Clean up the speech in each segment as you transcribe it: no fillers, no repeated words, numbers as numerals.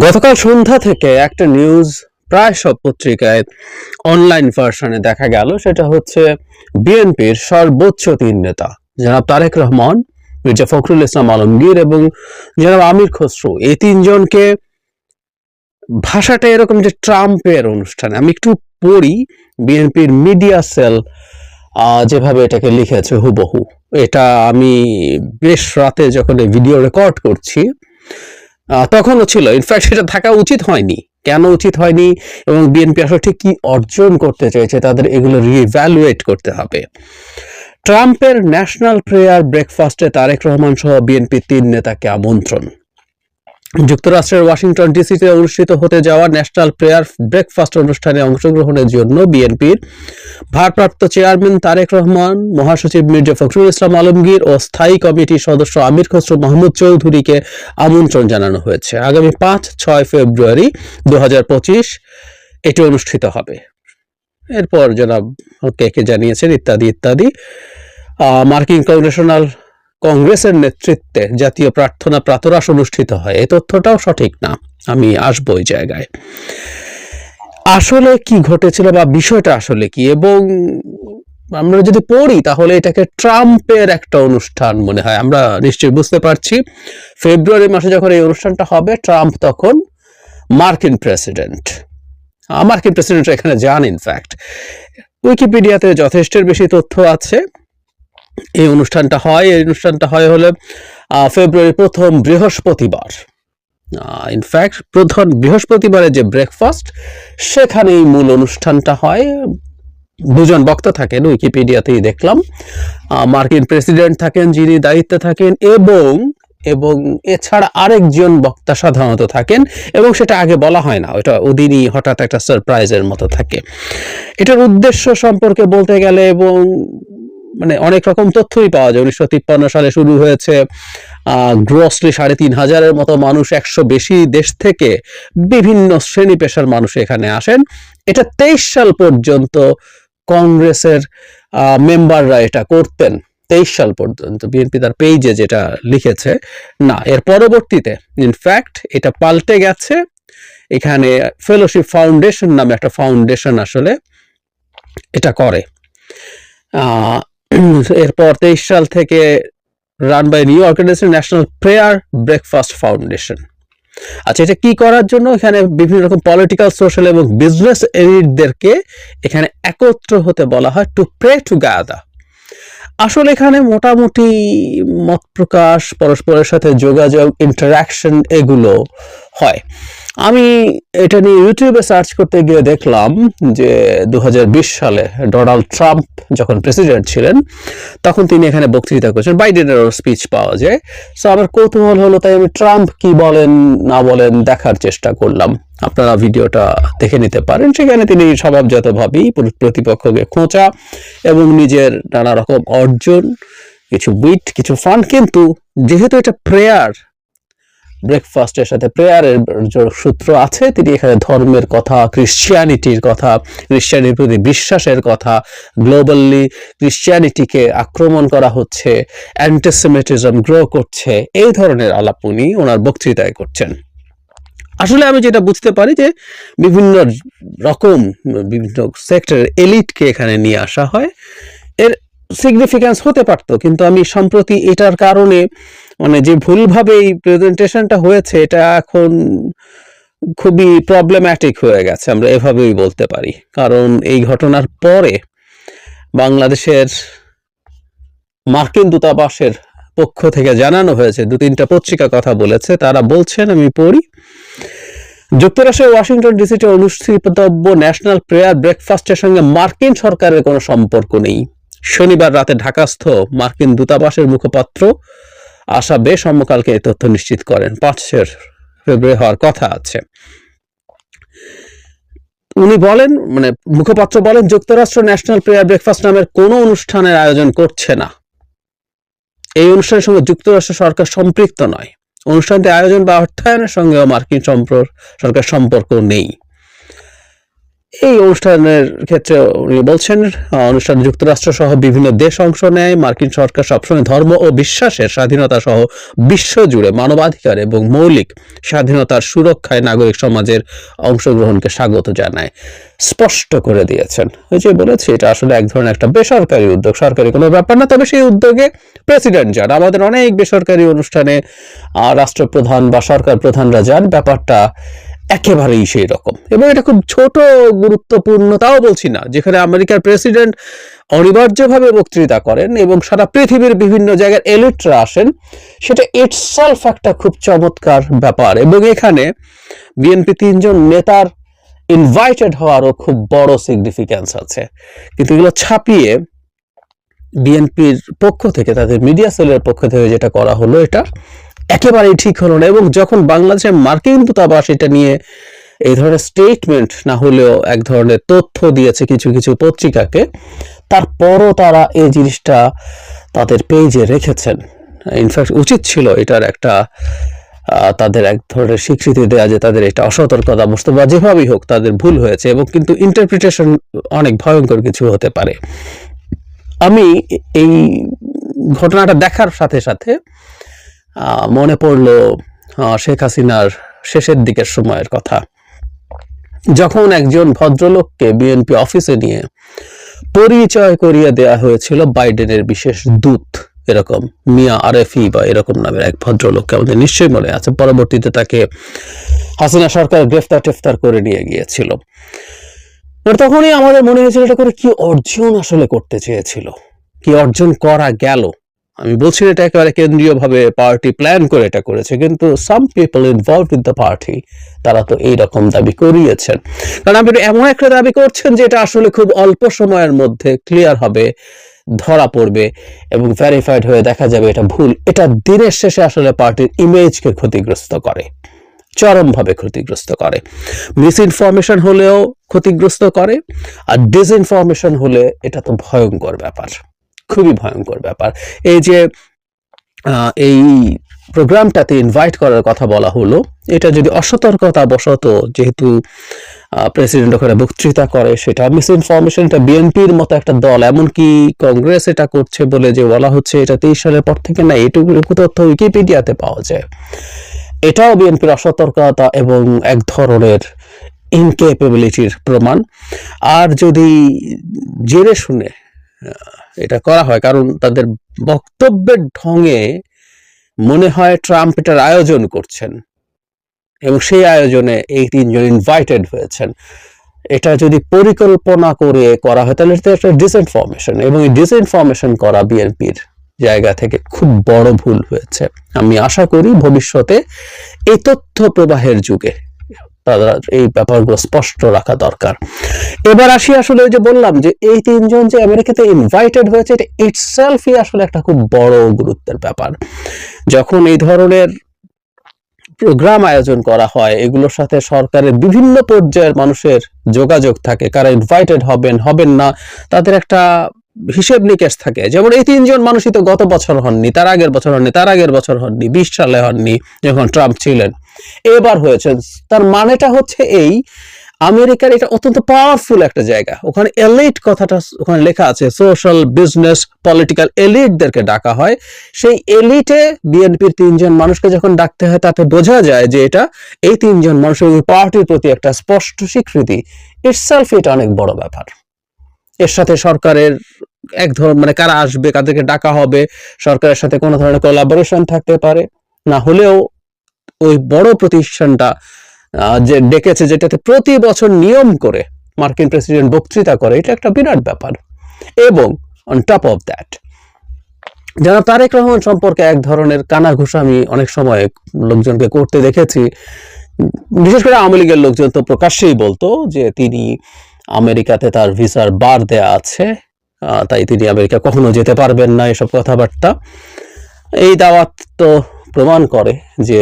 গতকাল সন্ধ্যা থেকে একটা নিউজ প্রায় সব পত্রিকায় অনলাইন ভার্সনে দেখা গেল, সেটা হচ্ছে বিএনপির সর্বোচ্চ তিন নেতা জনাব তারেক রহমান, মির্জা ফখরুল ইসলাম আলমগীর এবং জনাব আমির খসরু, এই তিনজনকে ভাষাটা এরকম যে ট্রাম্পের অনুষ্ঠানে। আমি একটু পড়ি বিএনপির মিডিয়া সেল যেভাবে এটাকে লিখেছে হুবহু। এটা আমি বেশ রাতে যখন এই ভিডিও রেকর্ড করছি তখনও ছিল। ইনফ্যাক্ট সেটা থাকা উচিত হয়নি। কেন উচিত হয়নি এবং বিএনপি আসলে ঠিক কি অর্জন করতে চাইছে তাদের এগুলো রিভ্যালুয়েট করতে হবে। ট্রাম্পের ন্যাশনাল প্রেয়ার ব্রেকফাস্টে তারেক রহমান সহ বিএনপির তিন নেতাকে আমন্ত্রণ। যুক্তরাষ্ট্রের ওয়াশিংটন ডিসিতে অনুষ্ঠিত হতে যাওয়া ন্যাশনাল প্রেয়ার ব্রেকফাস্ট অনুষ্ঠানে অংশগ্রহণের জন্য বিএনপির ভারপ্রাপ্ত চেয়ারম্যান তারেক রহমান, মহাসচিব মির্জা ফখরুল ইসলাম আলমগীর ও স্থায়ী কমিটির সদস্য আমির খসরু মাহমুদ চৌধুরীকে আমন্ত্রণ জানানো হয়েছে। আগামী ৫-৬ ফেব্রুয়ারি ২০২৫ এটি অনুষ্ঠিত হবে। এরপর জনাব কে কে জানিয়েছেন ইত্যাদি ইত্যাদি। মার্কিন কংগ্রেসের নেতৃত্বে জাতীয় প্রার্থনা প্রাতরাশ অনুষ্ঠিত হয়। এই তথ্যটাও সঠিক না, আমি আসবো ওই জায়গায়। আসলে কি ঘটেছিল বা বিষয়টা আসলে কি, এবং আমরা যদি পড়ি তাহলে এটাকে ট্রাম্পের একটা অনুষ্ঠান মনে হয়। আমরা নিশ্চয়ই বুঝতে পারছি ফেব্রুয়ারি মাসে যখন এই অনুষ্ঠানটা হবে, ট্রাম্প তখন মার্কিন প্রেসিডেন্ট এখানে যান। ইনফ্যাক্ট উইকিপিডিয়াতে যথেষ্টের বেশি তথ্য আছে। এই অনুষ্ঠানটা হয় হলে ফেব্রুয়ারি প্রথম বৃহস্পতিবার। ইনফ্যাক্ট প্রথম বৃহস্পতিবারে যে ব্রেকফাস্ট, সেখানেই মূল অনুষ্ঠানটা হয়। দুজন বক্তা থাকেন, উইকিপিডিয়াতেই দেখলাম। মার্কিন প্রেসিডেন্ট থাকেন যিনি দায়িত্বে থাকেন, এবং এছাড়া আরেকজন বক্তা সাধারণত থাকেন, এবং সেটা আগে বলা হয় না, ওটা ওদিনই হঠাৎ একটা সারপ্রাইজের মতো থাকে। এটার উদ্দেশ্য সম্পর্কে বলতে গেলে এবং মানে অনেক রকম তথ্যই পাওয়া যায়। 1953 সালে শুরু হয়েছে। গ্রসলি ৩৫০০-এর মতো মানুষ, ১০০ বেশি দেশ থেকে বিভিন্ন শ্রেণী পেশার মানুষ এখানে আসেন। এটা ২৩ সাল পর্যন্ত কংগ্রেসের মেম্বাররা এটা করতেন। ২৩ সাল পর্যন্ত বিএনপি তার পেজে যেটা লিখেছে। না, এর পরবর্তীতে ইনফ্যাক্ট এটা পাল্টে গেছে। এখানে ফেলোশিপ ফাউন্ডেশন নামে একটা ফাউন্ডেশন আসলে এটা করে। এরপর ২৩ সাল থেকে run by new organisation national prayer breakfast foundation. আচ্ছা, এটা কি করার জন্য? এখানে বিভিন্ন রকম পলিটিক্যাল, সোশ্যাল এবং বিজনেস এলিটদেরকে এখানে একত্র হতে বলা হয়, টু প্রে টুগেদার। আসলে এখানে মোটামুটি মত প্রকাশ, পরস্পরের সাথে যোগাযোগ, ইন্টারাকশন এগুলো হয়। আমি এটা নিয়ে ইউটিউবে সার্চ করতে গিয়ে দেখলাম যে ২০২০ সালে ডোনাল্ড ট্রাম্প যখন প্রেসিডেন্ট ছিলেন তখন তিনি এখানে বক্তৃতা করেছেন। বাইডেনেরও স্পিচ পাওয়া যায়। সো আমার কৌতূহল হলো, তাই আমি ট্রাম্প কি বলেন না বলেন দেখার চেষ্টা করলাম। আপনারা ভিডিওটা দেখে নিতে পারেন। সেখানে তিনি স্বভাবজাতভাবেই প্রতিপক্ষকে খোঁচা এবং নিজের নানা রকম অর্জন, কিছু বিট, কিছু ফান। কিন্তু যেহেতু এটা প্রেয়ার ব্রেকফাস্টের সাথে প্রেয়ারের সূত্র আছে, তিনি এখানে ধর্মের কথা, ক্রিশ্চিয়ানিটির কথা, ক্রিশ্চিয়ানিটির প্রতি বিশ্বাসের কথা, গ্লোবালি ক্রিশ্চিয়ানিটিকে আক্রমণ করা হচ্ছে, অ্যান্টিসেমিটিজম গ্রো করছে, এই ধরনের আলাপ উনি ওনার বক্তৃতায় করছেন। আসলে আমি যেটা বুঝতে পারি যে বিভিন্ন রকম বিভিন্ন সেক্টরের এলিটকে এখানে নিয়ে আসা হয়। এর সিগনিফিক্যান্স হতে পারত, কিন্তু আমি সম্প্রতি এটার কারণে মানে যে ভুলভাবে এই প্রেজেন্টেশনটা হয়েছে, এটা এখন খুবই প্রবলেম্যাটিক হয়ে গেছে, আমরা এভাবেই বলতে পারি। কারণ এই ঘটনার পরে বাংলাদেশের মার্কিন দূতাবাসের পক্ষ থেকে জানানো হয়েছে, ২-৩টা পত্রিকা কথা বলেছে, তারা বলছেন, আমি পড়ি, যুক্তরাষ্ট্রের ওয়াশিংটন ডিসিতে অনুষ্ঠিতব্য ন্যাশনাল প্রেয়ার ব্রেকফাস্টের সঙ্গে মার্কিন সরকারের কোনো সম্পর্ক নেই। শনিবার রাতে ঢাকাস্থ মার্কিন দূতাবাসের মুখপাত্র আশা বেসমকালকে এই তথ্য নিশ্চিত করেন। ৫ ফেব্রুয়ারি হওয়ার কথা আছে। উনি বলেন, মানে মুখপাত্র বলেন, যুক্তরাষ্ট্র ন্যাশনাল প্রেয়ার ব্রেকফাস্ট নামের কোনো অনুষ্ঠানের আয়োজন করছে না। এই অনুষ্ঠানের সঙ্গে যুক্তরাষ্ট্র সরকার সম্পৃক্ত নয়। অনুষ্ঠানটি আয়োজন বা অর্থায়নের সঙ্গেও মার্কিন সরকার সম্পর্ক নেই। এই অনুষ্ঠানের ক্ষেত্রে উনি বলছেন, অনুষ্ঠানে যুক্তরাষ্ট্র সহ বিভিন্ন দেশ অংশ নেয়। মার্কিন সরকার সবসময় ধর্ম ও বিশ্বাসের স্বাধীনতা সহ বিশ্বজুড়ে মানবাধিকার এবং মৌলিক স্বাধীনতার সুরক্ষায় নাগরিক সমাজের অংশগ্রহণকে স্বাগত জানায়, স্পষ্ট করে দিয়েছেন। ওই যে বলেছি, এটা আসলে এক ধরনের একটা বেসরকারি উদ্যোগ, সরকারি কোনো ব্যাপার না। তবে সেই উদ্যোগে প্রেসিডেন্ট যান, আমাদের অনেক বেসরকারি অনুষ্ঠানে রাষ্ট্রপ্রধান বা সরকার প্রধানরা যান, ব্যাপারটা একেবারেই সেই রকম। এবং এটা খুব ছোট গুরুত্বপূর্ণ তাও বলছি না, যেখানে আমেরিকার প্রেসিডেন্ট অনিবার্যভাবে বক্তৃতা করেন এবং সারা পৃথিবীর বিভিন্ন জায়গার এলিটরা আসেন, সেটা ইটসেলফ একটা খুব চমৎকার ব্যাপার। এবং এখানে বিএনপি 3 জন নেতার ইনভাইটেড হওয়ারও খুব বড় সিগনিফিক্যান্স আছে। কিন্তু এগুলো ছাপিয়ে বিএনপির পক্ষ থেকে, তাদের মিডিয়া সেলের পক্ষ থেকে যেটা করা হলো, এটা একেবারেই ঠিক হলো না। এবং যখন বাংলাদেশের মার্কিন দূতাবাস এটা নিয়ে এই ধরনের স্টেটমেন্ট না হলেও এক ধরনের তথ্য দিয়েছে কিছু কিছু পত্রিকাকে, তারপরও তারা এই জিনিসটা তাদের পেজে রেখেছেন। ইনফ্যাক্ট উচিত ছিল এটার একটা তাদের এক ধরনের স্বীকৃতি দেওয়া যে তাদের এটা অসতর্কতা বস্তু বা যেভাবেই হোক তাদের ভুল হয়েছে, এবং কিন্তু ইন্টারপ্রিটেশন অনেক ভয়ঙ্কর কিছু হতে পারে। আমি এই ঘটনাটা দেখার সাথে সাথে মনে পড়লো শেখ হাসিনার শেষের দিকের সময়ের কথা, যখন একজন ভদ্রলোককে বিএনপি অফিসে নিয়ে পরিচয় করিয়ে দেয়া হয়েছিল বাইডেনের বিশেষ দূত, এরকম মিয়া আরেফি বা এরকম নামের এক ভদ্রলোককে, আমাদের নিশ্চয়ই মনে আছে। পরবর্তীতে তাকে হাসিনা সরকার গ্রেফতার টেফতার করে নিয়ে গিয়েছিল। তখনই আমাদের মনে হয়েছিল এটা করে কি অর্জন আসলে করতে চেয়েছিল, কি অর্জন করা গেল। আমি বলছি এটা একেবারে কেন্দ্রীয়ভাবে পার্টি প্ল্যান করে এটা করেছে, কিন্তু some people involved with the party তারা তো এইরকম দাবি করিয়েছেন। কারণ আপনি এমন একটা দাবি করছেন যে এটা আসলে খুব অল্প সময়ের মধ্যে ক্লিয়ার হবে, ধরা পড়বে এবং ভেরিফাইড হয়ে দেখা যাবে এটা ভুল। এটা দিনের শেষে আসলে পার্টির ইমেজকে ক্ষতিগ্রস্ত করে, চরমভাবে ক্ষতিগ্রস্ত করে। মিস ইনফরমেশন হলেও ক্ষতিগ্রস্ত করে, আর ডিসইনফরমেশন হলে এটা তো ভয়ঙ্কর ব্যাপার, খুবই ভয়ঙ্কর ব্যাপার। এই যে এই প্রোগ্রামটাতে ইনভাইট করার কথা বলা হলো, এটা যদি অসতর্কতা বশত, যেহেতু প্রেসিডেন্ট ওখানে বক্তৃতা করে, সেটা মিস ইনফরমেশন, এটা বিএনপির মতো একটা দল, এমনকি কংগ্রেস এটা করছে বলে যে বলা হচ্ছে, এটা 23 সালের পর থেকে না, এটুকু তথ্য উইকিপিডিয়াতে পাওয়া যায়। এটাও বিএনপির অসতর্কতা এবং এক ধরনের ইনক্যাপেবিলিটির প্রমাণ। আর যদি জেনে শুনে এটা করা হয়, কারণ তাদের বক্তব্যের ঢঙে মনে হয় ট্রাম্প এটার আয়োজন করছেন এবং সেই আয়োজনে এই 3 জন ইনভাইটেড হয়েছেন, এটা যদি পরিকল্পনা করে করা হয় তাহলে এটা একটা ডিসইনফরমেশন, এবং এই ডিসইনফরমেশন করা বিএনপির জায়গা থেকে খুব বড় ভুল হয়েছে। আমি আশা করি ভবিষ্যতে এই তথ্য প্রবাহের যুগে তারা এই ব্যাপারগুলো স্পষ্ট রাখা দরকার। এবার আসি আসলে ওই যে বললাম যে এই 3 জন যে আমেরিকাতে ইনভাইটেড হয়েছে, এটা ইটসেলফই আসলে একটা খুব বড় গুরুত্বের ব্যাপার। যখন এই ধরনের প্রোগ্রাম আয়োজন করা হয়, এগুলোর সাথে সরকারের বিভিন্ন পর্যায়ের মানুষের যোগাযোগ থাকে, কারা ইনভাইটেড হবেন হবেন না তাদের একটা হিসেব নিকেশ থাকে। যেমন এই 3 জন মানুষই তো গত বছর হননি, তার আগের বছর হননি, তার আগের বছর হননি, 20 সালে হননি যখন ট্রাম্প ছিলেন, এবার হয়েছেন। তার মানেটা হচ্ছে এই, আমেরিকার এটা অত্যন্ত পাওয়ারফুল একটা জায়গা, ওখানে এলিট কথাটা ওখানে লেখা আছে, সোশ্যাল বিজনেস পলিটিক্যাল এলিটদেরকে ডাকা হয়। সেই এলিটে বিএনপির 3 জন মানুষকে যখন ডাকতে হয়, তাতে বোঝা যায় যে এটা এই 3 জন মানুষের পার্টির প্রতি একটা স্পষ্ট স্বীকৃতি। ইটসেলফ এটা অনেক বড় ব্যাপার। এর সাথে সরকারের এক ধরনের মানে কারা আসবে, কাদেরকে ডাকা হবে, সরকারের সাথে কোনো ধরনের কোলাবোরেশন থাকতে পারে, না হলেও ওই বড় প্রতিষ্ঠানটা যে ডেকেছে, যেটাতে প্রতি বছর নিয়ম করে মার্কিন প্রেসিডেন্ট বক্তৃতা করে, এটা একটা বিরাট ব্যাপার। এবং অন টপ অফ দ্যাট জনাব তারেক রহমান সম্পর্কে এক ধরনের কানাঘুষা আমি অনেক সময় লোকজনকে করতে দেখেছি, বিশেষ করে আওয়ামী লীগের লোকজন তো প্রকাশ্যেই বলতো যে তিনি আমেরিকাতে তার ভিসার বার দেয়া আছে, তাই তিনি আমেরিকা কখনো যেতে পারবেন না, এসব কথাবার্তা। এই দাওয়াত তো প্রমাণ করে যে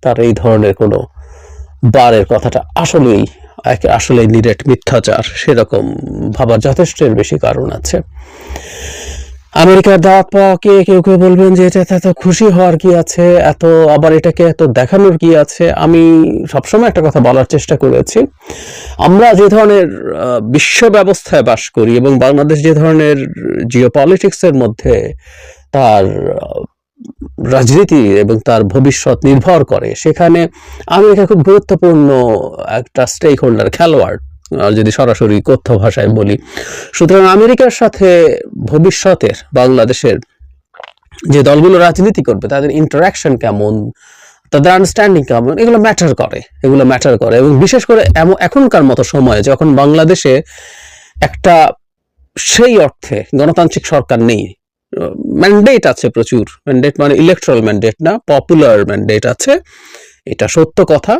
তার এই ধরনের কোনো বারের কথাটা আসলেই নিরেট মিথ্যাচার, সেরকম ভাবার যথেষ্ট বেশি কারণ আছে। আমেরিকার দাওয়াত পাওয়াকে কেউ কেউ বলবেন যে এটা এত খুশি হওয়ার কি আছে, এত আবার এটাকে এত দেখানোর কি আছে। আমি সবসময় একটা কথা বলার চেষ্টা করেছি, আমরা যে ধরনের বিশ্ব ব্যবস্থায় বাস করি এবং বাংলাদেশ যে ধরনের জিওপলিটিক্সের মধ্যে তার রাজনীতি এবং তার ভবিষ্যৎ নির্ভর করে, সেখানে আমেরিকা খুব গুরুত্বপূর্ণ একটা স্টেক হোল্ডার, খেলোয়াড়, যদি সরাসরি কথ্য ভাষায় বলি। সুতরাং আমেরিকার সাথে ভবিষ্যতের বাংলাদেশের যে দলগুলো রাজনীতি করবে তাদের ইন্টারাকশন কেমন, তাদের আন্ডারস্ট্যান্ডিং কেমন, এগুলো ম্যাটার করে এবং বিশেষ করে এখনকার মতো সময়ে যখন বাংলাদেশে একটা সেই অর্থে গণতান্ত্রিক সরকার নেই, ম্যান্ডেট আছে প্রচুর, ম্যান্ডেট মানে ইলেকট্রাল ম্যান্ডেট না, পপুলার ম্যান্ডেট আছে, এটা সত্য কথা,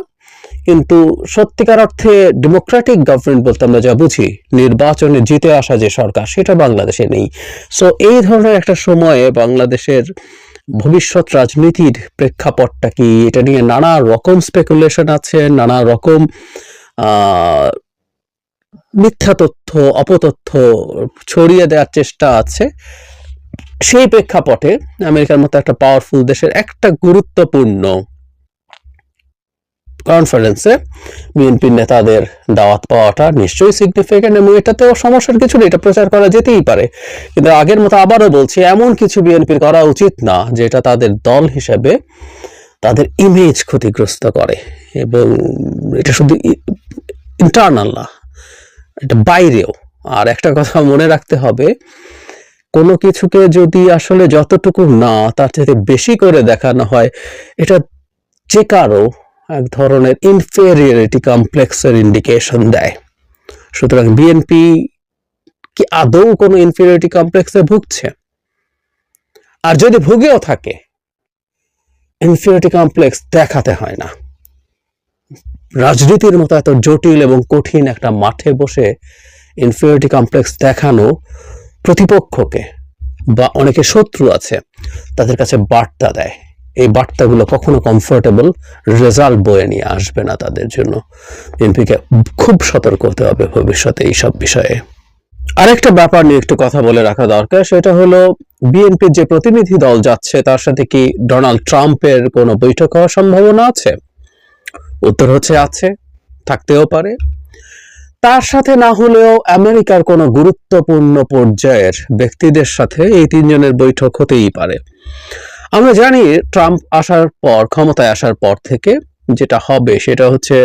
কিন্তু সত্যিকার অর্থে ডেমোক্রেটিক গভর্নমেন্ট বলতে আমরা যা বুঝি, নির্বাচনে জিতে আসা যে সরকার, সেটা বাংলাদেশে নেই। সো এই ধরনের একটা সময়ে বাংলাদেশের ভবিষ্যৎ রাজনীতির প্রেক্ষাপটটা কি, এটা নিয়ে নানা রকম স্পেকুলেশন আছে, নানা রকম মিথ্যা তথ্য, অপতথ্য ছড়িয়ে দেওয়ার চেষ্টা আছে। সেই প্রেক্ষাপটে আমেরিকার মতো একটা পাওয়ারফুল দেশের একটা গুরুত্বপূর্ণ কনফারেন্সে বিএনপির নেতাদের দাওয়াত পাওয়াটা নিশ্চয়ই সিগনিফিকেন্ট, এবং এটাতেও সমস্যার কিছু নেই, এটা প্রচার করা যেতেই পারে। কিন্তু আগের মতো আবারও বলছি, এমন কিছু বিএনপির করা উচিত না যেটা তাদের দল হিসেবে তাদের ইমেজ ক্ষতিগ্রস্ত করে, এবং এটা শুধু ইন্টারনাল না, এটা বাইরেও। আর একটা কথা মনে রাখতে হবে, কোনো কিছুকে যদি আসলে যতটুকু না তার থেকে বেশি করে দেখানো হয়, এটা যে কারো এক ধরনের ইনফেরিয়রিটি কমপ্লেক্সের ইন্ডিকেশন দেয়। সুতরাং বিএনপি কি আদৌ কোনো ইনফেরিয়রিটি কমপ্লেক্সে ভুগছে? আর যদি ভুগেও থাকে, ইনফেরিয়রিটি কমপ্লেক্স দেখাতে হয় না। রাজনীতির মতো এত জটিল এবং কঠিন একটা মাঠে বসে ইনফেরিয়রিটি কমপ্লেক্স দেখানো প্রতিপক্ষকে বা অনেকে শত্রু আছে তাদের কাছে বার্তা দেয়। এই বার্তাগুলো কখনো কমফোর্টেবল রেজাল্ট বয়ে নিয়ে আসবে না তাদের জন্য। বিএনপিকে খুব সতর্ক হতে হবে ভবিষ্যতে এইসব বিষয়ে। আরেকটা ব্যাপার নিয়ে একটু কথা বলে রাখা দরকার, সেটা হলো বিএনপির যে প্রতিনিধি দল যাচ্ছে তার সাথে কি ডোনাল্ড ট্রাম্পের কোনো বৈঠক হওয়ার সম্ভাবনা আছে? উত্তর হচ্ছে আছে, থাকতেও পারে। তার সাথে না হলেও আমেরিকার কোনো গুরুত্বপূর্ণ পর্যায়ের ব্যক্তিদের সাথে এই তিনজনের বৈঠক হতেই পারে। আমরা জানি ট্রাম্প আসার পর, ক্ষমতায় আসার পর থেকে যেটা হবে সেটা হচ্ছে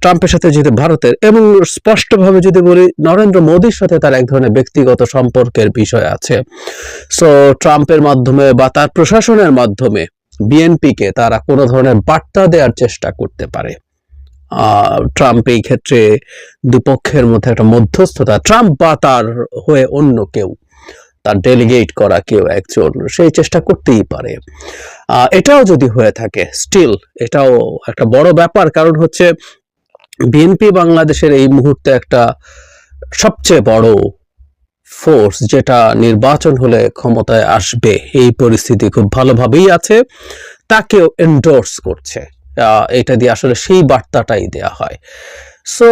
ট্রাম্পের সাথে যদি ভারতের, এবং স্পষ্টভাবে যদি বলি নরেন্দ্র মোদীর সাথে তার এক ধরনের ব্যক্তিগত সম্পর্কের বিষয় আছে। সো ট্রাম্পের মাধ্যমে বা তার প্রশাসনের মাধ্যমে বিএনপিকে তারা কোনো ধরনের বার্তা দেওয়ার চেষ্টা করতে পারে। ট্রাম্প এই ক্ষেত্রে দুপক্ষের মধ্যে একটা মধ্যস্থতা, ট্রাম্প বা তার হয়ে অন্য কেউ, তার ডেলিগেট করা কেউ একজন, সেই চেষ্টা করতেই পারে। এটাও যদি হয়ে থাকে, স্টিল এটাও একটা বড় ব্যাপার, কারণ হচ্ছে বিএনপি বাংলাদেশের এই মুহূর্তে একটা সবচেয়ে বড় ফোর্স, যেটা নির্বাচন হলে ক্ষমতায় আসবে এই পরিস্থিতি খুব ভালোভাবেই আছে, তাকেও এন্ডোর্স করছে। এটা দিয়ে আসলে সেই বার্তাটাই দেয়া হয়। সো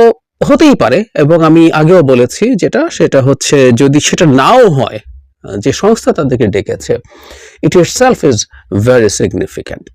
হতেই পারে, এবং আমি আগেও বলেছি সেটা হচ্ছে যদি সেটা নাও হয়, যে সংস্থা তাদেরকে ডেকেছে, ইট ইটসেলফ ইজ ভেরি সিগনিফিক্যান্ট।